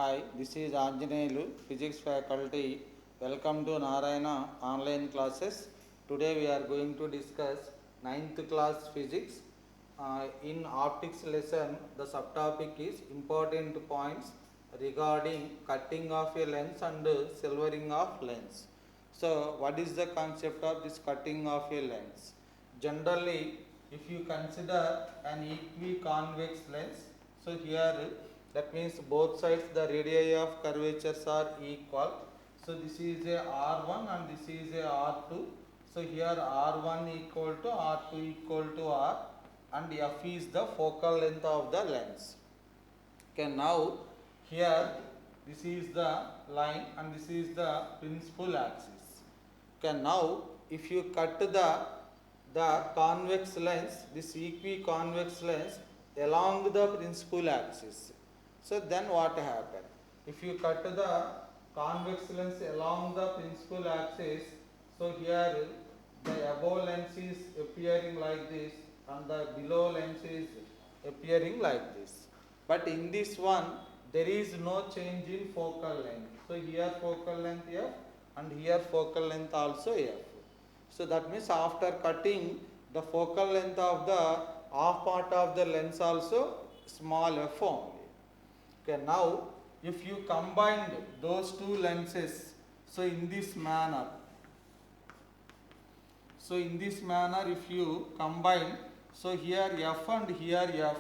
Hi, this is Anjaneyulu, Physics faculty. Welcome to Narayana online classes. Today we are going to discuss 9th class Physics. In optics lesson, the subtopic is important points regarding cutting of a lens and silvering of lens. So, what is the concept of this cutting of a lens? Generally, if you consider an equiconvex lens, so here that means both sides the radii of curvatures are equal. So this is a R1 and this is a R2. So here R1 equal to R2 equal to R, and F is the focal length of the lens. Okay, now here this is the line and this is the principal axis. Okay, now if you cut the convex lens, this equiconvex lens along the principal axis. So then what happen? If you cut the convex lens along the principal axis, so here the above lens is appearing like this and the below lens is appearing like this. But in this one, there is no change in focal length. So here focal length F and here focal length also F. So that means after cutting the focal length of the half part of the lens also small f only. Okay, now if you combine those two lenses, so in this manner, if you combine, so here f and here f,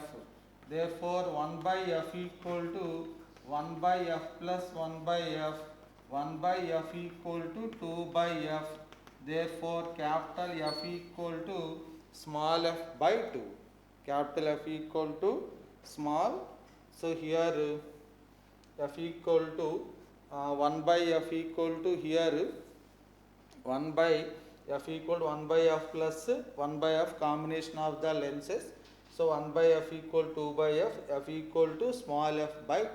therefore 1 by f equal to 1 by f plus 1 by f, 1 by f equal to 2 by f, therefore capital F equal to small f by 2, capital F equal to small, so here f equal to 1 by f equal to here 1 by f equal to 1 by f plus 1 by f combination of the lenses. So 1 by f equal to 2 by f equal to small f by 2.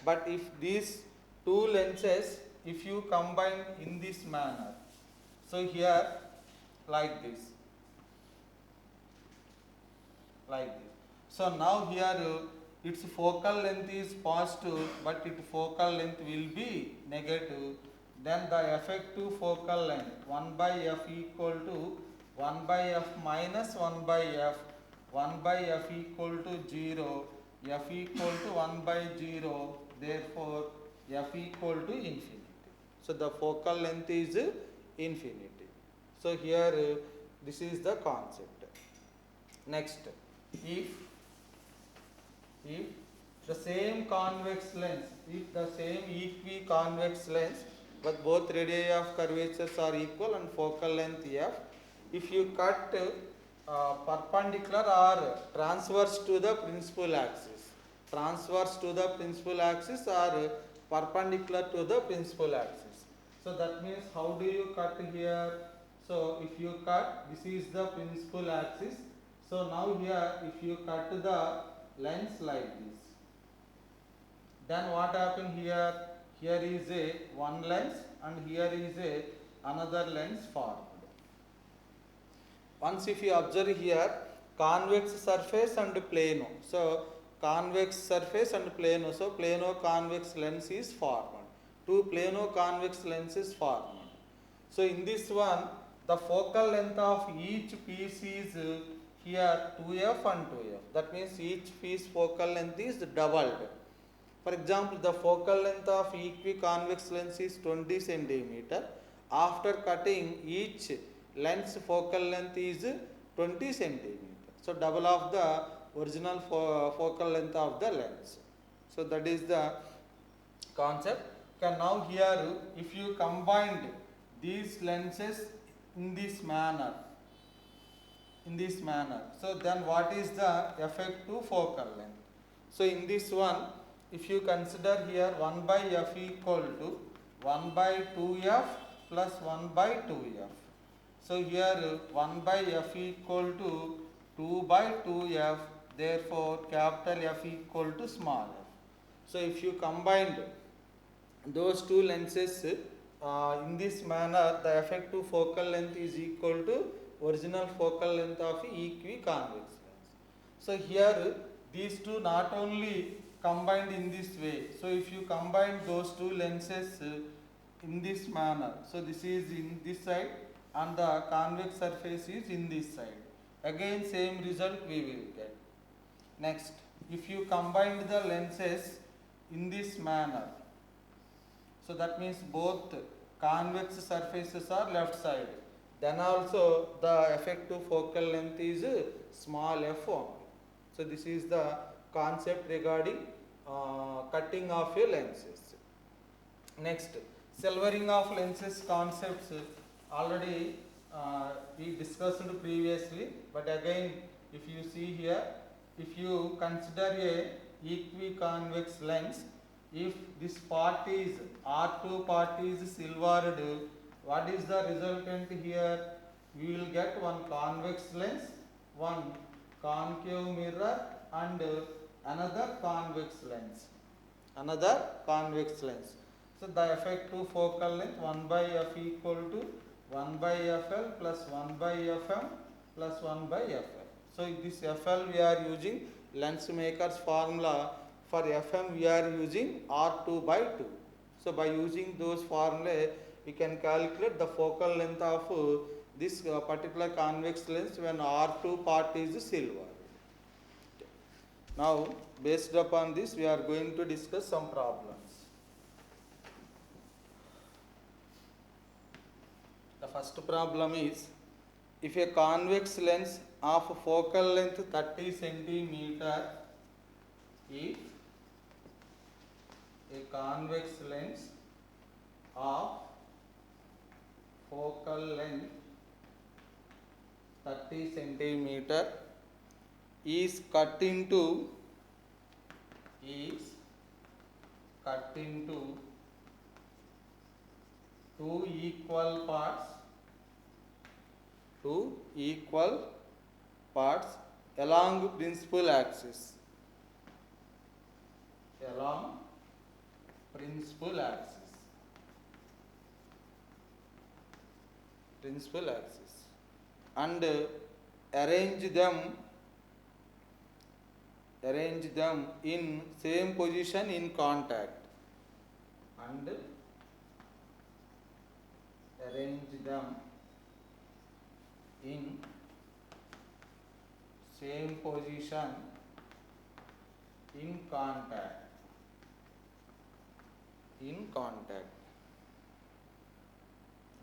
But if these two lenses, if you combine in this manner, so here like this. So now here its focal length is positive, but its focal length will be negative. Then the effective focal length 1 by f equal to 1 by f minus 1 by f, 1 by f equal to 0, f equal to 1 by 0, therefore f equal to infinity. So the focal length is infinity. So here this is the concept. Next, if the same convex lens, if the same equiconvex lens, but both radii of curvatures are equal and focal length f, if you cut perpendicular or transverse to the principal axis, or perpendicular to the principal axis. So that means how do you cut here? So if you cut, this is the principal axis. So now here if you cut the lens like this, then what happen here? Here is a one lens and here is a another lens formed. Once if you observe here, convex surface and plano. So convex surface and plano. So plano-convex lens is formed. Two plano-convex lenses formed. So in this one, the focal length of each piece is here 2f and 2f. That means each piece focal length is doubled. For example, the focal length of equiconvex lens is 20 centimeter. After cutting, each lens focal length is 20 centimeter. So double of the original focal length of the lens. So that is the concept. Okay, now here if you combined these lenses in this manner, so then what is the effective focal length? So in this one, if you consider here 1 by f equal to 1 by 2f plus 1 by 2f. So here 1 by f equal to 2 by 2f, therefore capital F equal to small f. So if you combined those two lenses in this manner, the effective focal length is equal to original focal length of equiconvex lens. So here these two not only combined in this way. So if you combine those two lenses in this manner, so this is in this side and the convex surface is in this side. Again same result we will get. Next, if you combine the lenses in this manner, so that means both convex surfaces are left side. Then also the effective focal length is small f only. So this is the concept regarding cutting of your lenses. Next, silvering of lenses concepts already we discussed previously, but again if you see here, if you consider a equiconvex lens, if this part is R2 part is silvered, what is the resultant here? We will get one convex lens, one concave mirror and another convex lens. So the effective focal length 1 by f equal to 1 by fl plus 1 by fm plus 1 by fl. So this fl we are using lens maker's formula. For fm we are using R2 by 2. So by using those formulae we can calculate the focal length of this particular convex lens when R2 part is silver. Now based upon this we are going to discuss some problems. The first problem is, if a convex lens of focal length 30 centimeter, if a convex lens of focal length 30 centimeter is cut into two equal parts along principal axis. And arrange them in same position in contact.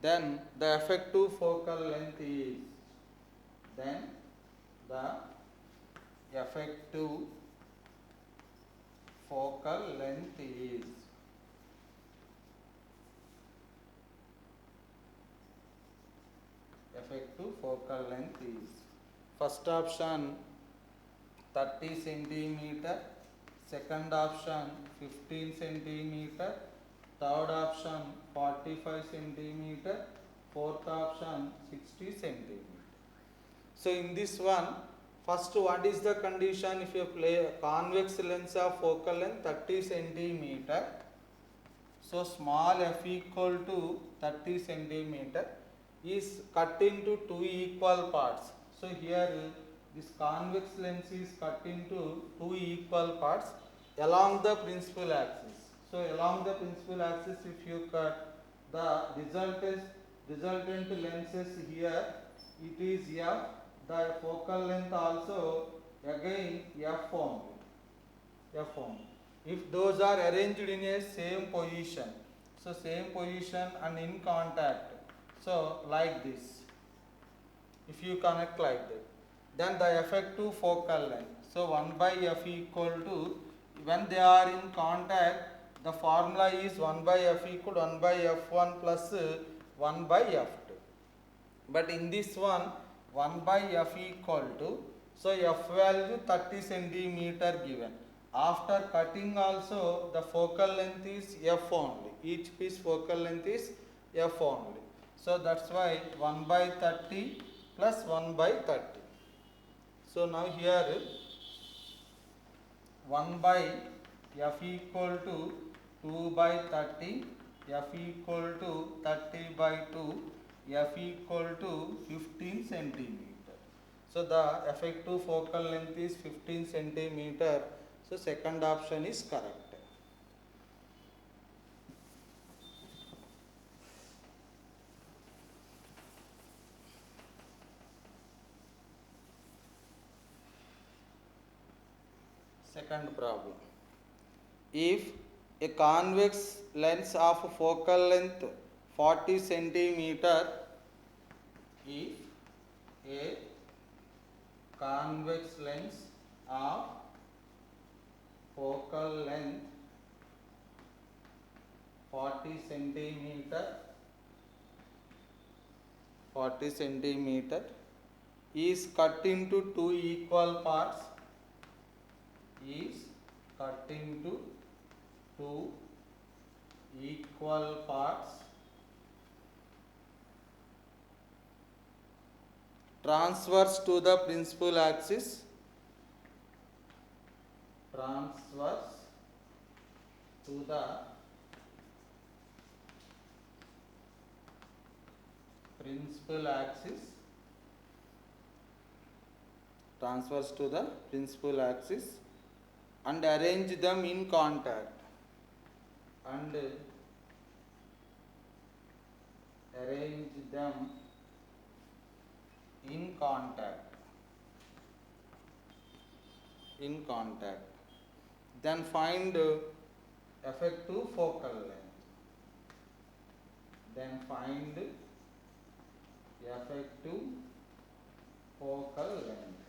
Then the effective focal length is first option 30 centimeter, second option 15 centimeter, third option 45 centimeter, fourth option 60 centimeter. So in this one, first what is the condition? If you play a convex lens of focal length 30 centimeter, so small f equal to 30 centimeter is cut into two equal parts. So here this convex lens is cut into two equal parts along the principal axis. So along the principal axis, if you cut the resultant lenses here, it is f. The focal length also again f only. If those are arranged in a same position, so same position and in contact, so like this, if you connect like that, then the effective focal length, so 1 by f equal to, when they are in contact, the formula is 1 by f equal to 1 by f1 plus 1 by f2. But in this one, 1 by f equal to, so f value 30 centimeter given. After cutting also, the focal length is f only. Each piece focal length is f only. So that's why 1 by 30 plus 1 by 30. So now here 1 by f equal to 2 by 30, f equal to 30 by 2, f equal to 15 centimeter. So the effective focal length is 15 centimeter. So second option is correct. Second problem. If a convex lens of focal length 40 centimeter, if a convex lens of focal length 40 centimeter is cut into two equal parts, is cut into two equal parts, transverse to the principal axis, transverse to the principal axis, transverse to the principal axis, and arrange them in contact, and arrange them in contact, then find effective focal length, effective focal length.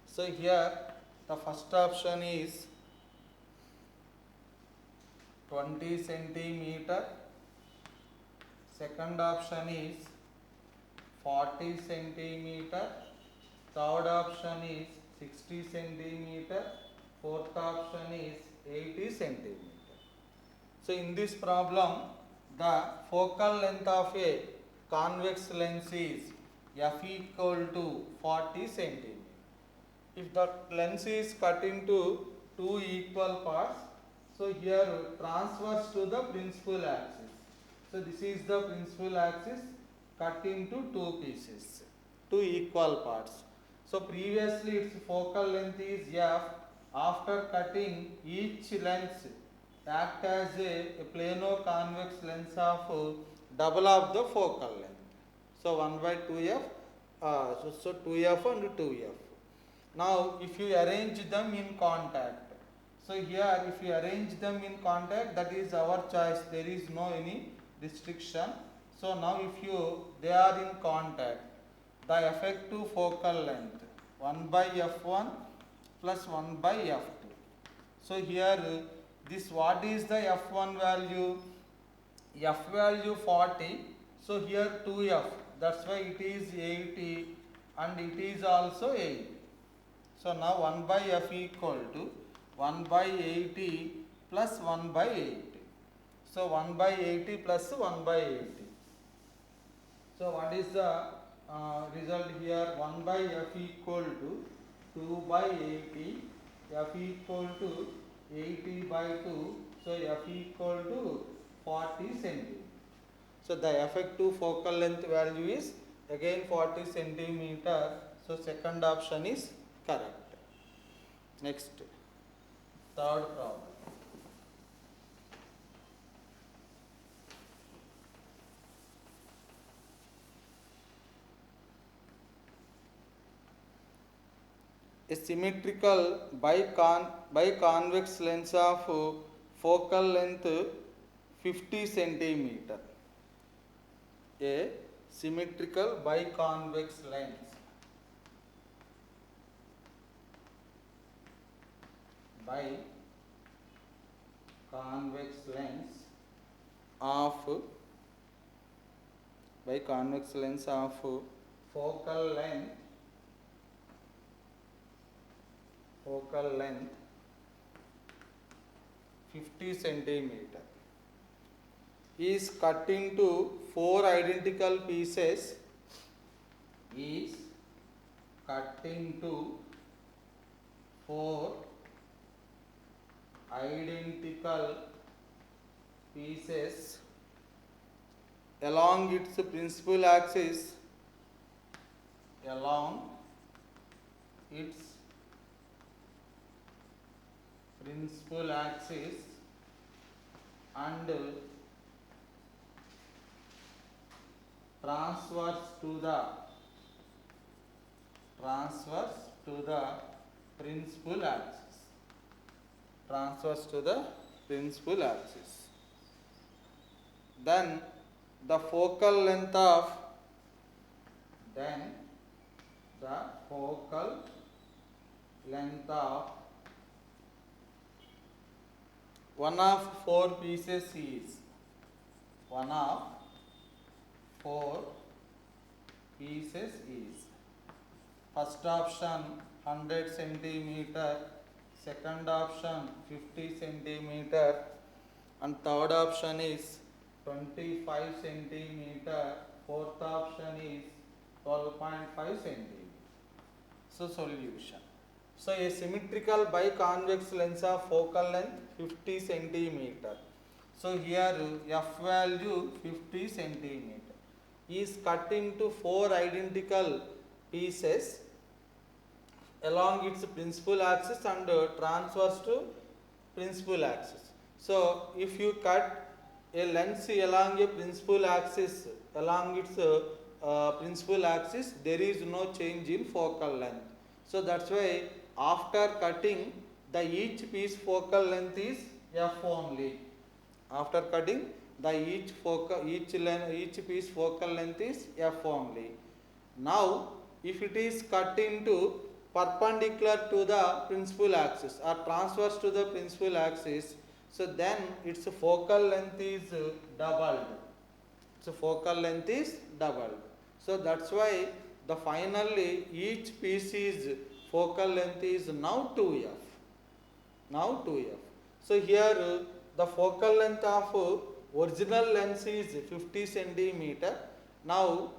So here the first option is 20 centimeter, second option is 40 centimeter, third option is 60 centimeter, fourth option is 80 centimeter. So in this problem, the focal length of a convex lens is f equal to 40 centimeter. If the lens is cut into two equal parts, so here transverse to the principal axis. So this is the principal axis cut into two pieces, two equal parts. So previously its focal length is f. After cutting, each lens act as a plano-convex lens of double of the focal length. So 1 by 2f, so 2f and 2f. Now if you arrange them in contact, so here if you arrange them in contact, that is our choice, there is no any restriction. So now if they are in contact, the effective focal length 1 by f1 plus 1 by f2. So here this, what is the f1 value? F value 40, so here 2f, that's why it is 80 and it is also 80. So now 1 by f equal to 1 by 80 plus 1 by 80. So 1 by 80 plus 1 by 80. So what is the result here? 1 by f equal to 2 by 80, f equal to 80 by 2, so f equal to 40 centimeter. So the effective focal length value is again 40 centimeter. So second option is correct. Next, third problem. A symmetrical biconvex lens of focal length 50 centimeter. A symmetrical biconvex lens of focal length 50 centimeter is cut into four identical pieces, along its principal axis, its principal axis and transverse to the principal axis. Transverse to the principal axis. Then the focal length of one of four pieces is first option 100 centimeter, second option 50 centimeter, and third option is 25 centimeter, fourth option is 12.5 centimeter. So solution. So a symmetrical biconvex lens of focal length 50 centimeter. So here f value 50 centimeter is cut into four identical pieces along its principal axis and transverse to principal axis. So if you cut a lens along a principal axis, along its principal axis, there is no change in focal length. So that's why after cutting, the each piece focal length is f only. After cutting, the each piece focal length is f only. Now if it is cut into perpendicular to the principal axis or transverse to the principal axis, so then its focal length is doubled. So focal length is doubled. So that's why the finally each piece is focal length is now 2f. Now 2f. So here the focal length of original lens is 50 centimeter. Now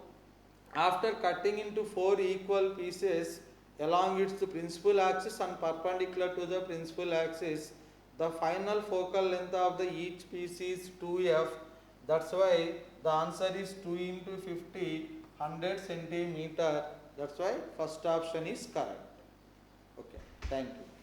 after cutting into four equal pieces along its principal axis and perpendicular to the principal axis, the final focal length of the each piece is 2f. That's why the answer is 2 into 50, 100 centimeter. That's why first option is correct. Okay, thank you.